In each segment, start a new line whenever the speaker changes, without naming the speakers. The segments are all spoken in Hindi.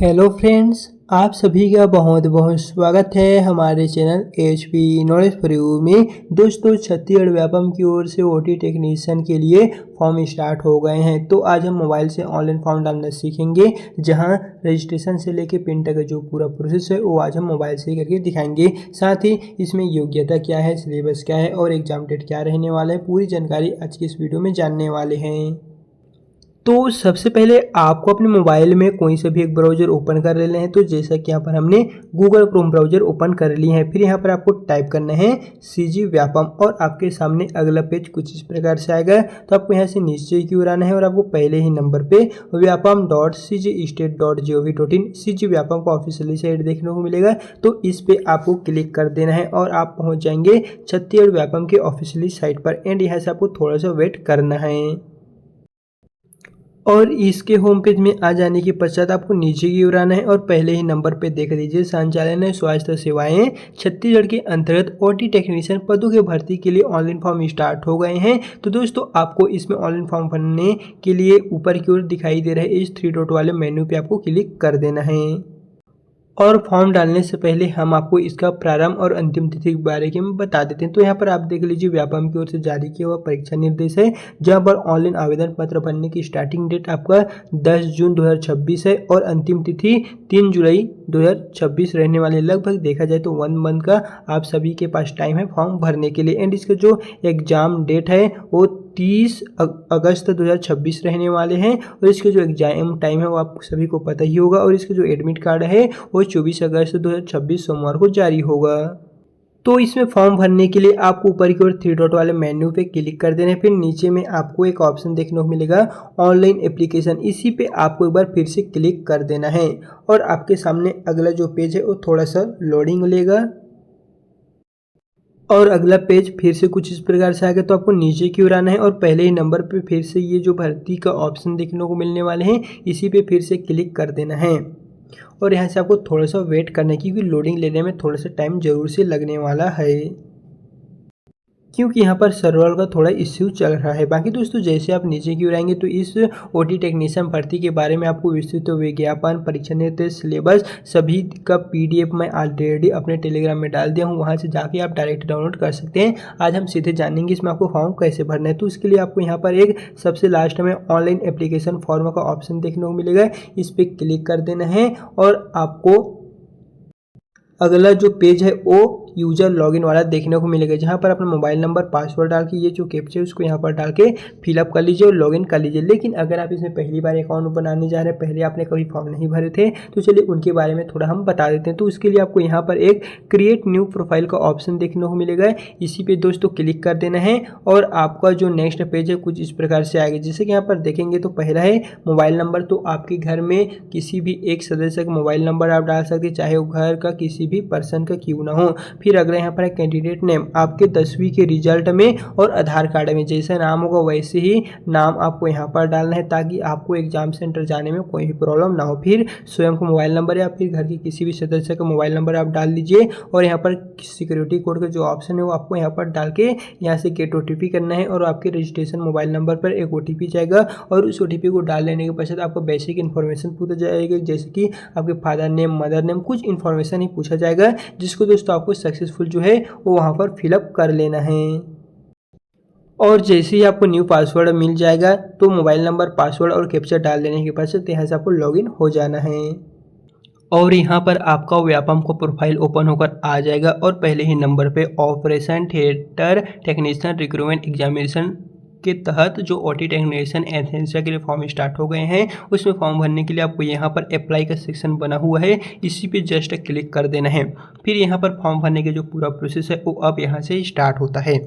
हेलो फ्रेंड्स, आप सभी का बहुत बहुत स्वागत है हमारे channel HP knowledge for you में। दोस्तों, छत्तीसगढ़ व्यापम की ओर से OT टेक्नीशियन के लिए फॉर्म स्टार्ट हो गए हैं। तो आज हम मोबाइल से ऑनलाइन फॉर्म डालना सीखेंगे, जहां रजिस्ट्रेशन से लेके पिन तक का जो पूरा प्रोसेस है वो आज हम मोबाइल से ही करके दिखाएंगे। साथ ही इसमें योग्यता क्या है, सिलेबस क्या है और एग्जाम डेट क्या रहने वाला है, पूरी जानकारी आज की इस वीडियो में जानने वाले हैं। तो सबसे पहले आपको अपने मोबाइल में कोई से भी एक ब्राउज़र ओपन कर लेना है। तो जैसा कि यहाँ पर हमने गूगल क्रोम ब्राउज़र ओपन कर लिए हैं। फिर यहाँ पर आपको टाइप करना है CG व्यापम और आपके सामने अगला पेज कुछ इस प्रकार से आएगा। तो आपको यहाँ से नीचे की ओर आना है और आपको पहले ही नंबर पे vyapam.cgstate.gov.in CG व्यापम का ऑफिशियली साइट देखने को मिलेगा। तो इस पे आपको क्लिक कर देना है और आप पहुँच जाएंगे छत्तीसगढ़ व्यापम के ऑफिशियली साइट पर। एंड यहाँ से आपको थोड़ा सा वेट करना है और इसके होम पेज में आ जाने के पश्चात आपको नीचे की ओर आना है और पहले ही नंबर पे देख लीजिए संचालन स्वास्थ्य सेवाएं छत्तीसगढ़ के अंतर्गत OT टेक्नीशियन पदों के भर्ती के लिए ऑनलाइन फॉर्म स्टार्ट हो गए हैं। तो दोस्तों, आपको इसमें ऑनलाइन फॉर्म भरने के लिए ऊपर की ओर दिखाई दे रहे इस 3 डॉट वाले मेन्यू पे आपको क्लिक कर देना है। और फॉर्म डालने से पहले हम आपको इसका प्रारंभ और अंतिम तिथि के बारे में बता देते हैं। तो यहाँ पर आप देख लीजिए व्यापम की ओर से जारी किया हुआ परीक्षा निर्देश है, जहाँ पर ऑनलाइन आवेदन पत्र भरने की स्टार्टिंग डेट आपका 10 जून 2026 है और अंतिम तिथि 3 जुलाई 2026 रहने वाले। लगभग देखा जाए तो 1 मंथ का आप सभी के पास टाइम है फॉर्म भरने के लिए। एंड इसका जो एग्जाम डेट है वो 30 अगस्त 2026 रहने वाले हैं और इसके जो एग्जाम टाइम है वो आप सभी को पता ही होगा। और इसका जो एडमिट कार्ड है वो 24 अगस्त 2026 सोमवार को जारी होगा। तो इसमें फॉर्म भरने के लिए आपको ऊपर की ओर 3 डॉट वाले मेन्यू पे क्लिक कर देना है। फिर नीचे में आपको एक ऑप्शन देखने को मिलेगा ऑनलाइन एप्लीकेशन, इसी पे आपको एक बार फिर से क्लिक कर देना है और आपके सामने अगला जो पेज है वो थोड़ा सा लोडिंग लेगा और अगला पेज फिर से कुछ इस प्रकार से आएगा। तो आपको नीचे की ओर आना है और पहले ही नंबर पे फिर से ये जो भर्ती का ऑप्शन देखने को मिलने वाले हैं इसी पे फिर से क्लिक कर देना है और यहाँ से आपको थोड़ा सा वेट करने की, क्योंकि लोडिंग लेने में थोड़ा सा टाइम जरूर से लगने वाला है, क्योंकि यहाँ पर सर्वर का थोड़ा इश्यू चल रहा है। बाकी दोस्तों, जैसे आप नीचे की ओर आएंगे तो इस OT टेक्नीशियन भर्ती के बारे में आपको विस्तृत विज्ञापन, परीक्षा निर्देश, सिलेबस सभी का PDF मैं ऑलरेडी अपने टेलीग्राम में डाल दिया हूँ, वहाँ से जाके आप डायरेक्ट डाउनलोड कर सकते हैं। आज हम सीधे जानेंगे इसमें आपको फॉर्म कैसे भरना है। तो इसके लिए आपको यहाँ पर एक सबसे लास्ट में ऑनलाइन एप्लीकेशन फॉर्म का ऑप्शन देखने को मिलेगा, इस पर क्लिक कर देना है और आपको अगला जो पेज है वो यूजर लॉगिन वाला देखने को मिलेगा, जहां पर अपना मोबाइल नंबर, पासवर्ड डाल के ये जो कैप्चा है उसको यहाँ पर डाल के फिलअप कर लीजिए और लॉगिन कर लीजिए। लेकिन अगर आप इसमें पहली बार अकाउंट बनाने जा रहे हैं, पहले आपने कभी फॉर्म नहीं भरे थे, तो चलिए उनके बारे में थोड़ा हम बता देते हैं। तो उसके लिए आपको यहाँ पर एक क्रिएट न्यू प्रोफाइल का ऑप्शन देखने को मिलेगा, इसी पे दोस्तों क्लिक कर देना है और आपका जो नेक्स्ट पेज है कुछ इस प्रकार से आएगा। जैसे कि यहाँ पर देखेंगे तो पहला है मोबाइल नंबर, तो आपके घर में किसी भी एक सदस्य का मोबाइल नंबर आप डाल सकते हैं, चाहे वो घर का किसी भी पर्सन का क्यों ना हो। फिर अगला यहाँ पर कैंडिडेट नेम, आपके 10वीं के रिजल्ट में और आधार कार्ड में जैसा नाम होगा वैसे ही नाम आपको यहाँ पर डालना है, ताकि आपको एग्जाम सेंटर जाने में कोई भी प्रॉब्लम ना हो। फिर स्वयं का मोबाइल नंबर या फिर घर के किसी भी सदस्य का मोबाइल नंबर आप डाल दीजिए और यहाँ पर सिक्योरिटी कोड का जो ऑप्शन है वो आपको यहाँ पर डाल के यहाँ से गेट OTP करना है और आपके रजिस्ट्रेशन मोबाइल नंबर पर एक OTP जाएगा और उस OTP को डाल लेने के पश्चात आपको बेसिक इन्फॉर्मेशन पूछा जाएगा, जैसे कि आपके फादर नेम, मदर नेम, कुछ इन्फॉर्मेशन ही पूछा जाएगा, जिसको दोस्तों आपको सक्सेसफुल जो है वो वहाँ पर फिलअप कर लेना है। और जैसे ही आपको न्यू पासवर्ड मिल जाएगा तो मोबाइल नंबर, पासवर्ड और कैप्चा डाल देने के बाद यहाँ से आपको लॉगिन हो जाना है और यहाँ पर आपका व्यापम को प्रोफाइल ओपन होकर आ जाएगा और पहले ही नंबर पे operation theatre technician recruitment examination के तहत जो OT टेक्नीशियन एथेंसिया के लिए फॉर्म स्टार्ट हो गए हैं, उसमें फॉर्म भरने के लिए आपको यहाँ पर अप्लाई का सेक्शन बना हुआ है, इसी पे जस्ट क्लिक कर देना है। फिर यहाँ पर फॉर्म भरने के जो पूरा प्रोसेस है वो अब यहाँ से स्टार्ट होता है।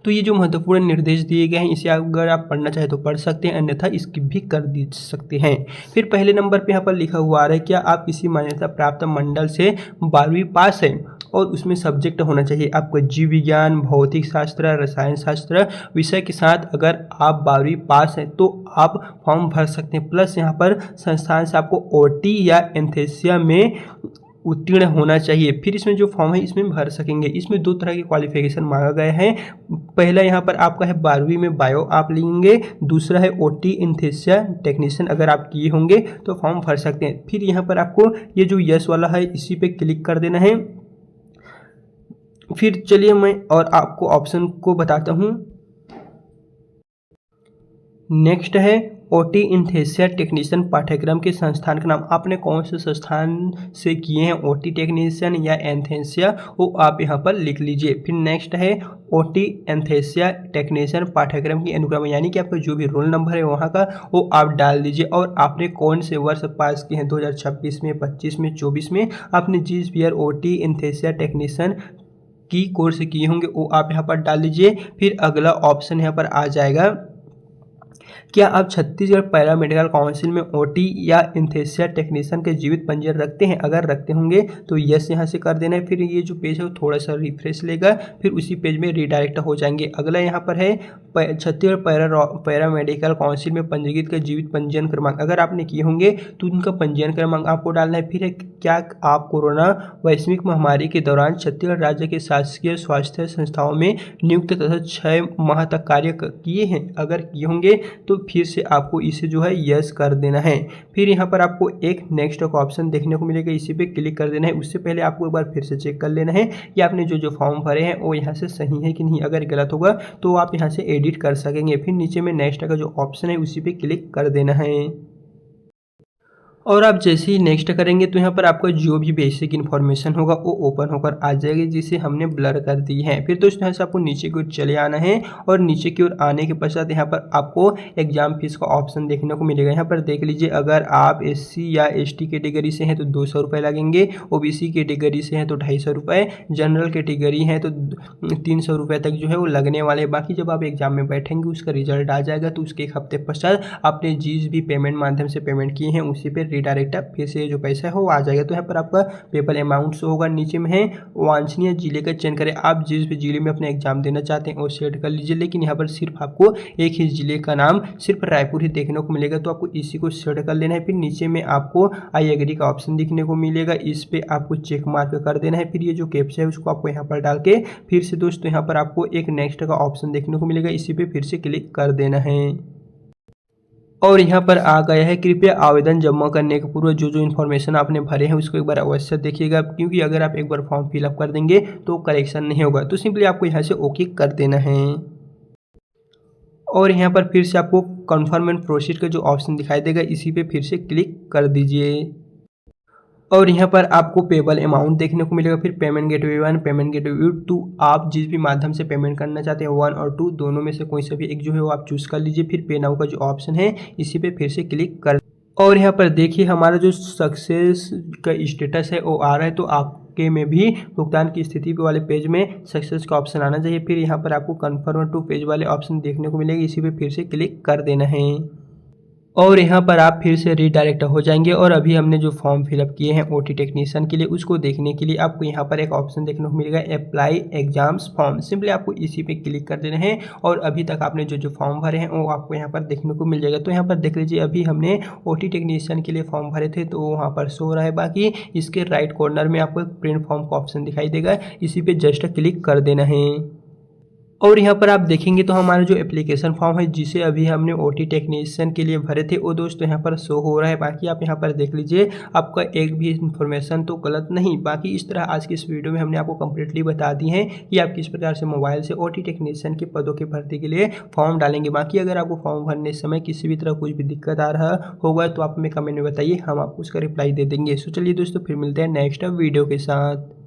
तो ये जो महत्वपूर्ण निर्देश दिए गए हैं इसे अगर आप पढ़ना चाहे तो पढ़ सकते हैं, अन्यथा स्किप भी कर दी सकते हैं। फिर पहले नंबर पर यहाँ पर लिखा हुआ आ रहा है क्या आप किसी मान्यता प्राप्त मंडल से 12वीं पास है और उसमें सब्जेक्ट होना चाहिए आपको जीव विज्ञान, भौतिक शास्त्र, रसायन शास्त्र विषय के साथ। अगर आप 12वीं पास हैं तो आप फॉर्म भर सकते हैं। प्लस यहाँ पर संस्थान से आपको OT या एंथेसिया में उत्तीर्ण होना चाहिए, फिर इसमें जो फॉर्म है इसमें भर सकेंगे। इसमें 2 तरह के क्वालिफिकेशन मांगा गया है। पहला यहाँ पर आपका है 12वीं में बायो आप लेंगे, दूसरा है ओटी एनेस्थीसिया टेक्नीशियन अगर आप किए होंगे तो फॉर्म भर सकते हैं। फिर यहाँ पर आपको ये जो यस वाला है इसी पे क्लिक कर देना है। फिर चलिए मैं और आपको ऑप्शन को बताता हूँ। नेक्स्ट है ओटी एनेस्थीसिया टेक्नीशियन पाठ्यक्रम के संस्थान का नाम, आपने कौन से संस्थान से किए हैं ओटी टेक्नीशियन या एनेस्थीसिया वो आप यहाँ पर लिख लीजिए। फिर नेक्स्ट है ओटी एनेस्थीसिया टेक्नीशियन पाठ्यक्रम की अनुक्रम, यानी कि आपका जो भी रोल नंबर है वहाँ का वो आप डाल दीजिए और आपने कौन से वर्ष पास किए हैं 2026 में, 25 में, 24 में आपने जिस भी ईयर ओटी एनेस्थीसिया टेक्नीशियन की कोर्स किए होंगे वो आप यहाँ पर डाल दीजिए। फिर अगला ऑप्शन यहाँ पर आ जाएगा, क्या आप छत्तीसगढ़ पैरा मेडिकल काउंसिल में ओटी या एनेस्थीसिया टेक्नीशियन के जीवित पंजीयन रखते हैं? अगर रखते होंगे तो यस यहाँ से कर देना है। फिर ये जो पेज है वो थोड़ा सा रिफ्रेश लेगा, फिर उसी पेज में रिडायरेक्ट हो जाएंगे। अगला यहाँ पर है छत्तीसगढ़ पैरा मेडिकल काउंसिल में पंजीकृत का जीवित पंजीयन क्रमांक, अगर आपने किए होंगे तो उनका पंजीयन क्रमांक आपको डालना है। फिर है क्या आप कोरोना वैश्विक महामारी के दौरान छत्तीसगढ़ राज्य के शासकीय स्वास्थ्य संस्थाओं में नियुक्त तथा 6 माह तक कार्य किए हैं? अगर किए होंगे तो फिर से आपको इसे जो है यस कर देना है। फिर यहाँ पर आपको एक नेक्स्ट का ऑप्शन देखने को मिलेगा, इसी पे क्लिक कर देना है। उससे पहले आपको एक बार फिर से चेक कर लेना है कि आपने जो फॉर्म भरे हैं वो यहाँ से सही है कि नहीं। अगर गलत होगा तो आप यहाँ से एडिट कर सकेंगे। फिर नीचे में नेक्स्ट का जो ऑप्शन है उसी पे क्लिक कर देना है और आप जैसे ही नेक्स्ट करेंगे तो यहाँ पर आपका जो भी बेसिक इन्फॉर्मेशन होगा वो ओपन होकर आ जाएगी, जिसे हमने ब्लर कर दी है। फिर दोस्तों यहाँ से आपको नीचे की ओर चले आना है और नीचे की ओर आने के पश्चात यहाँ पर आपको एग्जाम फीस का ऑप्शन देखने को मिलेगा। यहाँ पर देख लीजिए, अगर आप SC या ST कैटेगरी से हैं तो 200 रुपये लगेंगे, OBC कैटेगरी से हैं तो 250 रुपये, जनरल कैटेगरी हैं तो 300 रुपये तक जो है वो लगने वाले। बाकी जब आप एग्जाम में बैठेंगे उसका रिजल्ट आ जाएगा तो उसके एक हफ्ते पश्चात आपने जिस भी पेमेंट माध्यम से पेमेंट किए हैं उसी पर रिडायरेक्ट फिर से जो पैसा है वो आ जाएगा। तो यहाँ पर आपका पेपर अमाउंट शो होगा, नीचे में है वांछनीय जिले का चयन करें। आप जिस भी जिले में अपने एग्जाम देना चाहते हैं वो सेट कर लीजिए, लेकिन यहाँ पर सिर्फ आपको एक ही जिले का नाम सिर्फ रायपुर ही देखने को मिलेगा, तो आपको इसी को सेट कर लेना है। फिर नीचे में आपको आई एग्री का ऑप्शन दिखने को मिलेगा, इस पर आपको चेक मार्क कर देना है। फिर ये जो कैप्चा है उसको आपको यहाँ पर डाल के फिर से दोस्तों यहाँ पर आपको एक नेक्स्ट का ऑप्शन देखने को मिलेगा, इसी पे फिर से क्लिक कर देना है और यहाँ पर आ गया है कृपया आवेदन जमा करने के पूर्व जो इन्फॉर्मेशन आपने भरे हैं उसको एक बार अवश्य देखिएगा, क्योंकि अगर आप एक बार फॉर्म फिलअप कर देंगे तो करेक्शन नहीं होगा। तो सिंपली आपको यहाँ से ओके कर देना है और यहाँ पर फिर से आपको कन्फर्म एंड प्रोसीड का जो ऑप्शन दिखाई देगा इसी पे फिर से क्लिक कर दीजिए और यहाँ पर आपको पेबल अमाउंट देखने को मिलेगा। फिर पेमेंट गेटवे 1, पेमेंट गेटवे 2, आप जिस भी माध्यम से पेमेंट करना चाहते हैं 1 और 2 दोनों में से कोई सा भी एक जो है वो आप चूज़ कर लीजिए। फिर पे नाउ का जो ऑप्शन है इसी पे फिर से क्लिक कर और यहाँ पर देखिए हमारा जो सक्सेस का स्टेटस है वो आ रहा है, तो आपके में भी भुगतान की स्थिति वाले पेज में सक्सेस का ऑप्शन आना चाहिए। फिर यहाँ पर आपको कन्फर्म टू पेज वाले ऑप्शन देखने को मिलेगा, इसी पे फिर से क्लिक कर देना है और यहाँ पर आप फिर से रीडायरेक्ट हो जाएंगे और अभी हमने जो फॉर्म फिलअप किए हैं ओटी टेक्नीशियन के लिए उसको देखने के लिए आपको यहाँ पर एक ऑप्शन देखने को मिलेगा अप्लाई एग्जाम्स फॉर्म। सिंपली आपको इसी पे क्लिक कर देना है और अभी तक आपने जो फॉर्म भरे हैं वो आपको यहाँ पर देखने को मिल जाएगा। तो यहाँ पर देख लीजिए अभी हमने ओटी टेक्नीशियन के लिए फॉर्म भरे थे तो वहाँ पर शो रहा है। बाकी इसके राइट कॉर्नर में आपको एक प्रिंट फॉर्म का ऑप्शन दिखाई देगा, इसी पर जस्ट क्लिक कर देना है और यहाँ पर आप देखेंगे तो हमारा जो एप्लीकेशन फॉर्म है जिसे अभी हमने ओटी टेक्नीशियन के लिए भरे थे वो दोस्तों यहाँ पर शो हो रहा है। बाकी आप यहाँ पर देख लीजिए आपका एक भी इन्फॉर्मेशन तो गलत नहीं। बाकी इस तरह आज की इस वीडियो में हमने आपको कम्प्लीटली बता दी है कि आप किस प्रकार से मोबाइल से ओटी टेक्नीशियन के पदों की भर्ती के लिए फॉर्म डालेंगे। बाकी अगर आपको फॉर्म भरने समय किसी भी तरह कुछ भी दिक्कत आ रहा होगा तो आप हमें कमेंट में बताइए, हम आपको उसका रिप्लाई दे देंगे। सो चलिए दोस्तों फिर मिलते हैं नेक्स्ट वीडियो के साथ।